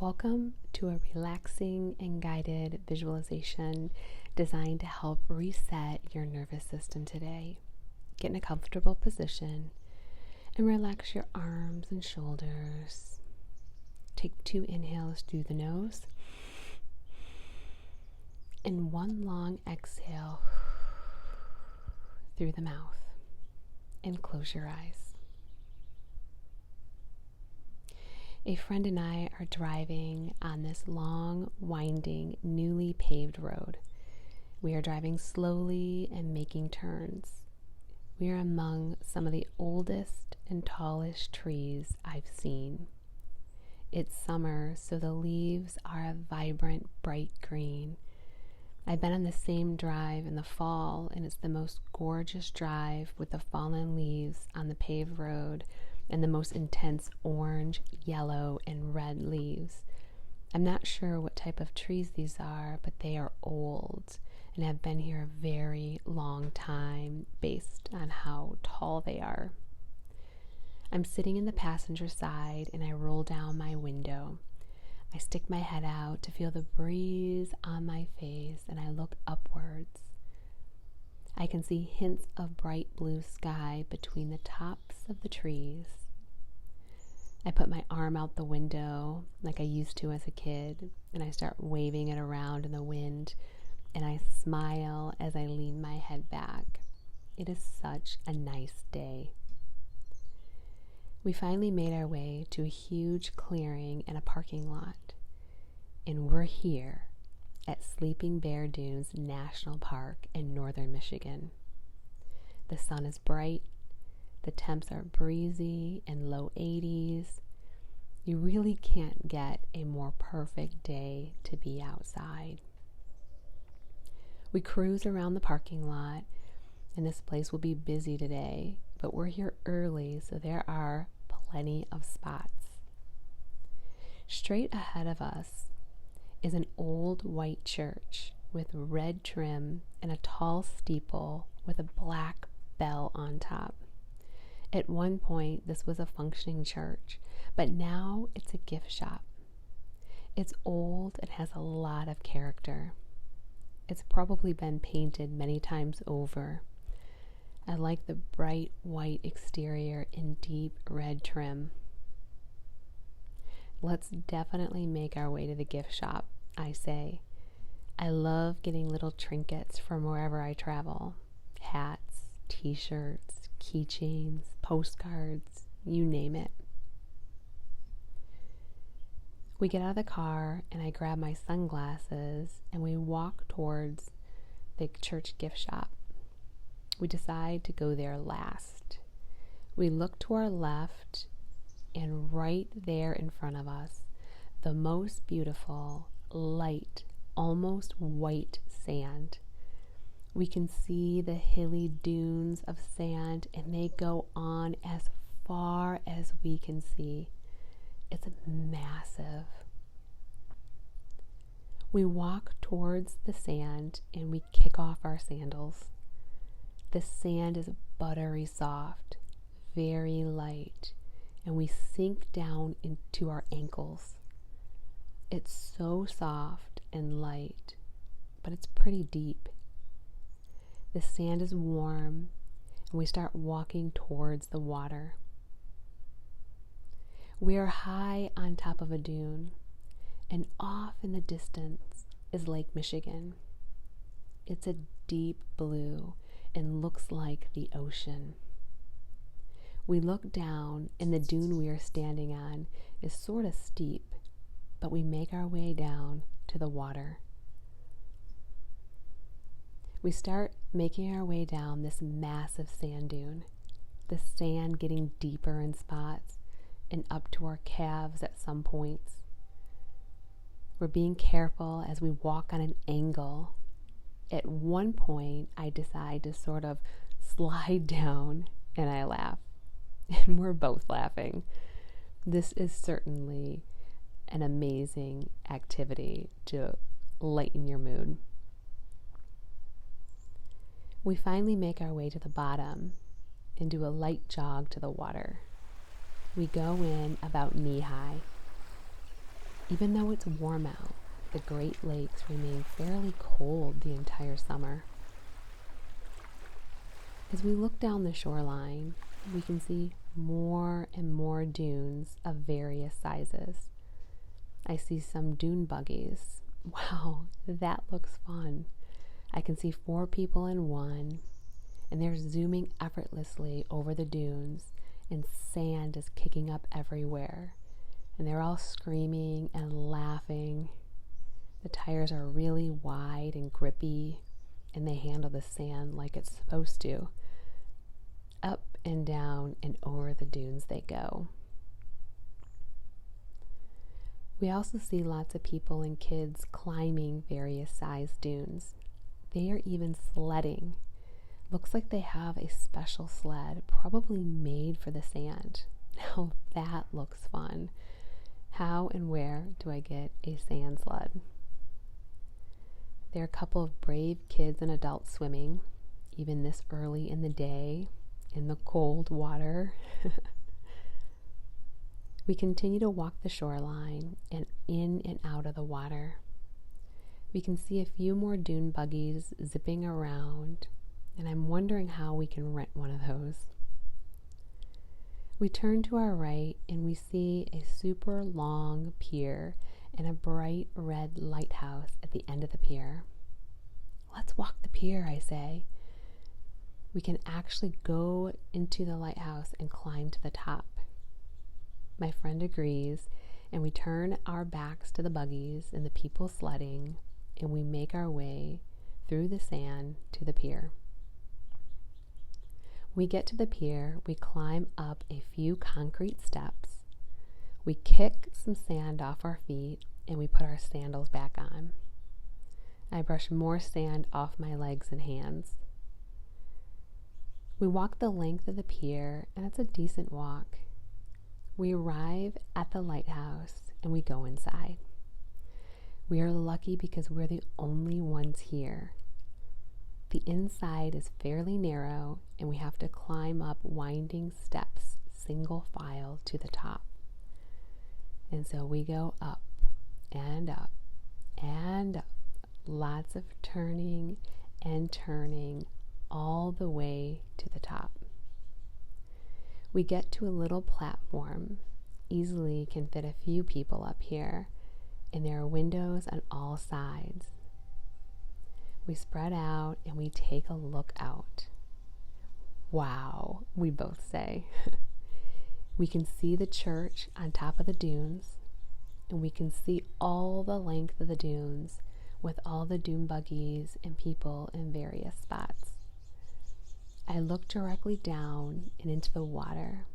Welcome to a relaxing and guided visualization designed to help reset your nervous system today. Get in a comfortable position and relax your arms and shoulders. Take 2 inhales through the nose and 1 long exhale through the mouth, and close your eyes. A friend and I are driving on this long, winding, newly paved road. We are driving slowly and making turns. We are among some of the oldest and tallest trees I've seen. It's summer, so the leaves are a vibrant, bright green. I've been on the same drive in the fall, and it's the most gorgeous drive with the fallen leaves on the paved road and the most intense orange, yellow, and red leaves. I'm not sure what type of trees these are, but they are old and have been here a very long time based on how tall they are. I'm sitting in the passenger side and I roll down my window. I stick my head out to feel the breeze on my face and I look upwards. I can see hints of bright blue sky between the tops of the trees. I put my arm out the window like I used to as a kid, and I start waving it around in the wind, and I smile as I lean my head back. It is such a nice day. We finally made our way to a huge clearing and a parking lot, and we're here at Sleeping Bear Dunes National Park in northern Michigan. The sun is bright, the temps are breezy and low 80s. You really can't get a more perfect day to be outside. We cruise around the parking lot, and this place will be busy today, but we're here early, so there are plenty of spots. Straight ahead of us is an old white church with red trim and a tall steeple with a black bell on top. At one point, this was a functioning church, but now it's a gift shop. It's old and has a lot of character. It's probably been painted many times over. I like the bright white exterior in deep red trim. Let's definitely make our way to the gift shop, I say. I love getting little trinkets from wherever I travel. Hats, t-shirts, keychains, postcards, you name it. We get out of the car and I grab my sunglasses and we walk towards the church gift shop. We decide to go there last. We look to our left, and right there in front of us, the most beautiful, light, almost white sand. We can see the hilly dunes of sand, and they go on as far as we can see. It's massive. We walk towards the sand and we kick off our sandals. The sand is buttery soft, very light, and we sink down into our ankles. It's so soft and light, but it's pretty deep. The sand is warm, and we start walking towards the water. We are high on top of a dune, and off in the distance is Lake Michigan. It's a deep blue and looks like the ocean. We look down, and the dune we are standing on is sort of steep, but we make our way down to the water. We start making our way down this massive sand dune, the sand getting deeper in spots and up to our calves at some points. We're being careful as we walk on an angle. At one point, I decide to sort of slide down and I laugh. And we're both laughing. This is certainly an amazing activity to lighten your mood. We finally make our way to the bottom and do a light jog to the water. We go in about knee-high. Even though it's warm out, the Great Lakes remain fairly cold the entire summer. As we look down the shoreline, we can see more and more dunes of various sizes. I see some dune buggies. Wow, that looks fun. I can see 4 people in one, and they're zooming effortlessly over the dunes, and sand is kicking up everywhere. And they're all screaming and laughing. The tires are really wide and grippy, and they handle the sand like it's supposed to. Up and down and over the dunes they go. We also see lots of people and kids climbing various sized dunes. They are even sledding. Looks like they have a special sled, probably made for the sand. Now that looks fun. How and where do I get a sand sled? There are a couple of brave kids and adults swimming, even this early in the day, in the cold water. We continue to walk the shoreline and in and out of the water. We can see a few more dune buggies zipping around, and I'm wondering how we can rent one of those. We turn to our right and we see a super long pier and a bright red lighthouse at the end of the pier. Let's walk the pier, I say. We can actually go into the lighthouse and climb to the top. My friend agrees, and we turn our backs to the buggies and the people sledding, and we make our way through the sand to the pier. We get to the pier, we climb up a few concrete steps, we kick some sand off our feet, and we put our sandals back on. I brush more sand off my legs and hands. We walk the length of the pier, and it's a decent walk. We arrive at the lighthouse, and we go inside. We are lucky because we're the only ones here. The inside is fairly narrow, and we have to climb up winding steps, single file, to the top. And so we go up and up and up, lots of turning and turning all the way to the top. We get to a little platform, easily can fit a few people up here, and there are windows on all sides. We spread out and we take a look out. Wow, we both say. We can see the church on top of the dunes, and we can see all the length of the dunes with all the dune buggies and people in various spots. I look directly down and into the water,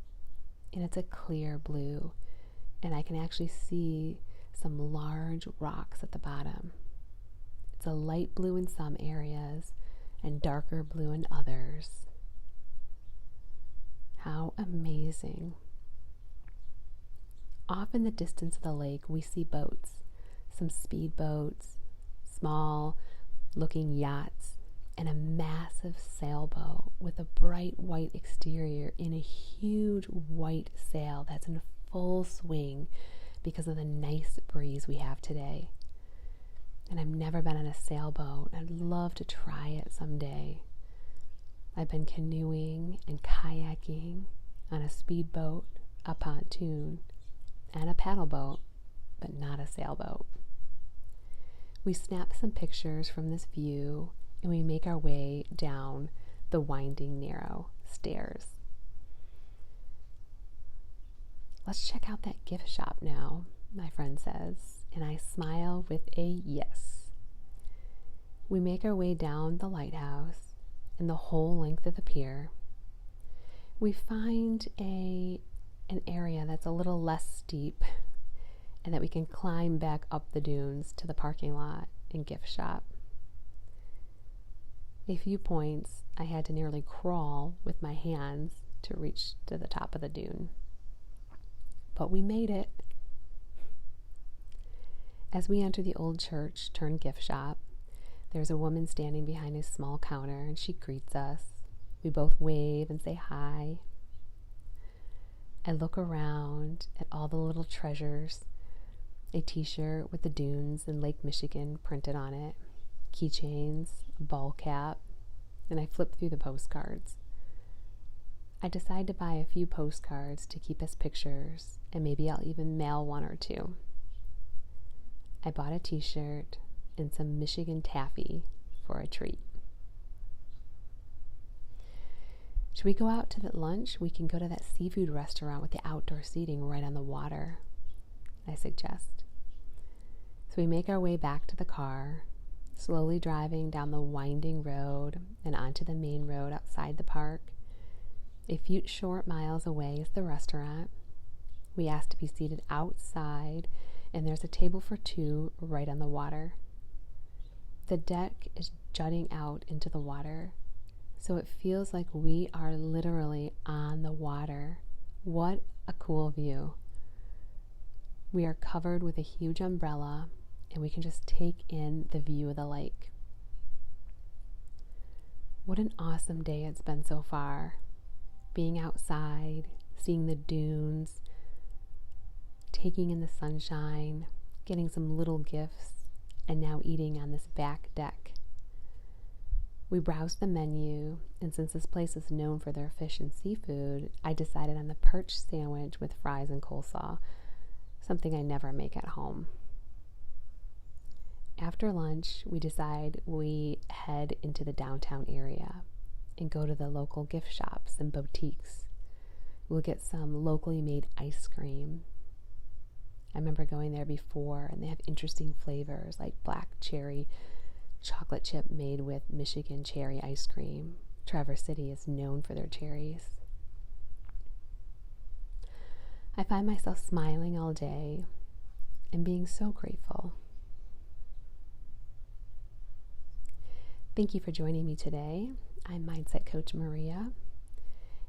and it's a clear blue, and I can actually see some large rocks at the bottom. It's a light blue in some areas and darker blue in others. How amazing. Off in the distance of the lake, we see boats, some speedboats, small looking yachts, and a massive sailboat with a bright white exterior in a huge white sail that's in full swing because of the nice breeze we have today. And I've never been on a sailboat. I'd love to try it someday. I've been canoeing and kayaking on a speedboat, a pontoon, and a paddle boat, but not a sailboat. We snap some pictures from this view, and we make our way down the winding, narrow stairs. Let's check out that gift shop now, my friend says, and I smile with a yes. We make our way down the lighthouse and the whole length of the pier. We find an area that's a little less steep and that we can climb back up the dunes to the parking lot and gift shop. A few points I had to nearly crawl with my hands to reach to the top of the dune. But we made it. As we enter the old church turned gift shop, there's a woman standing behind a small counter, and she greets us. We both wave and say hi. I look around at all the little treasures, a t-shirt with the dunes and Lake Michigan printed on it, keychains, a ball cap, and I flipped through the postcards. I decide to buy a few postcards to keep as pictures, and maybe I'll even mail one or two. I bought a t-shirt and some Michigan taffy for a treat. Should we go out to that lunch? We can go to that seafood restaurant with the outdoor seating right on the water, I suggest. So we make our way back to the car, slowly driving down the winding road and onto the main road outside the park. A few short miles away is the restaurant. We ask to be seated outside, and there's a table for two right on the water. The deck is jutting out into the water, so it feels like we are literally on the water. What a cool view. We are covered with a huge umbrella, and we can just take in the view of the lake. What an awesome day it's been so far. Being outside, seeing the dunes, taking in the sunshine, getting some little gifts, and now eating on this back deck. We browsed the menu, and since this place is known for their fish and seafood, I decided on the perch sandwich with fries and coleslaw, something I never make at home. After lunch, we decide we head into the downtown area and go to the local gift shops and boutiques. We'll get some locally made ice cream. I remember going there before, and they have interesting flavors like black cherry chocolate chip made with Michigan cherry ice cream. Traverse City is known for their cherries. I find myself smiling all day and being so grateful. Thank you for joining me today. I'm Mindset Coach Maria,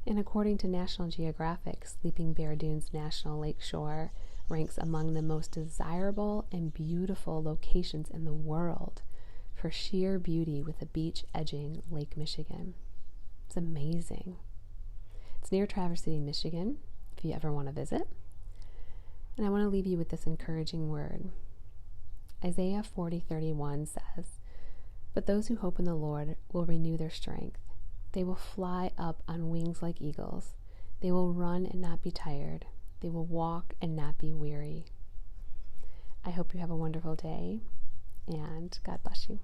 and according to National Geographic, Sleeping Bear Dunes National Lakeshore ranks among the most desirable and beautiful locations in the world for sheer beauty with a beach edging Lake Michigan. It's amazing. It's near Traverse City, Michigan, if you ever want to visit. And I want to leave you with this encouraging word. Isaiah 40:31 says, "But those who hope in the Lord will renew their strength. They will fly up on wings like eagles. They will run and not be tired. They will walk and not be weary." I hope you have a wonderful day, and God bless you.